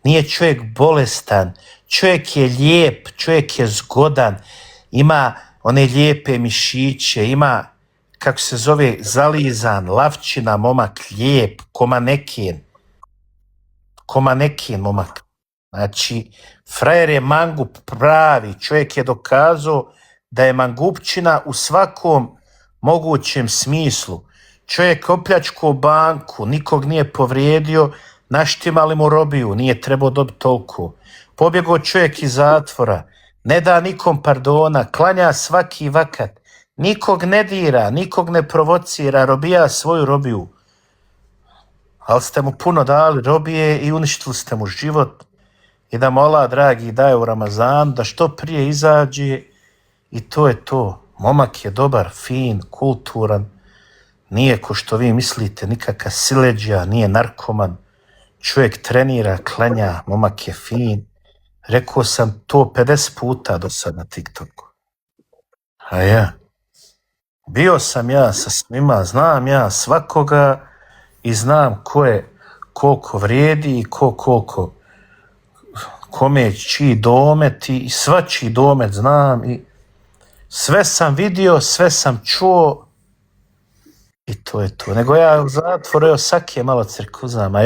nije čovjek bolestan, čovjek je lijep, čovjek je zgodan, ima one lijepe mišiće, ima, kako se zove, zalizan, lavčina momak, lijep, ko maneken momak. Znači, frajer je mangup pravi, čovjek je dokazao da je mangupčina u svakom mogućem smislu. Čovjek opljačkao banku, nikog nije povrijedio, naštimali mu robiju, nije trebao dobiti toliko. Pobjegao čovjek iz zatvora, ne da nikom pardona, klanja svaki vakat, nikog ne dira, nikog ne provocira, robija svoju robiju. Ali ste mu puno dali robije i uništili ste mu život. I da mu Allah, dragi, daje u Ramazanu, da što prije izađe i to je to. Momak je dobar, fin, kulturan, nije ko što vi mislite, nikakav sileđija, nije narkoman. Čovjek trenira, klanja, momak je fin. Rekao sam to 50 puta do sad na TikToku. A ja, bio sam ja sa svima, znam ja svakoga i znam ko je koliko vrijedi i ko koliko kome čiji domet i svačiji domet znam i sve sam vidio, sve sam čuo i to je to. Nego ja u zatvoru, evo Saki je malo cirkuzam, a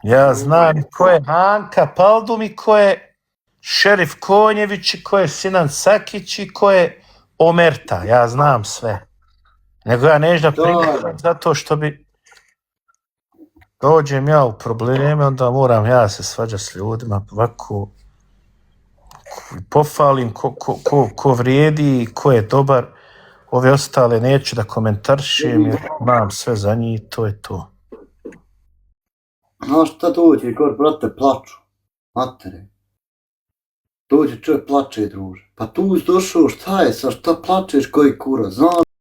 ja znam ko je Anka Paldum i ko je Šerif Konjević i ko je Sinan Sakić i ko je Omerta, ja znam sve. Nego ja neću da primjerim zato što bi dođem ja u probleme, onda moram ja se svađati s ljudima, ovako pofalim ko vrijedi, ko je dobar, ove ostale neću da komentaršim jer znam sve za njih, to je to. Znaš šta dođe, gore, brate, plaču, matere. Dođe čovjek plače, druže. Pa tu došao, šta je, sa šta plačeš, koji kurac, znaš?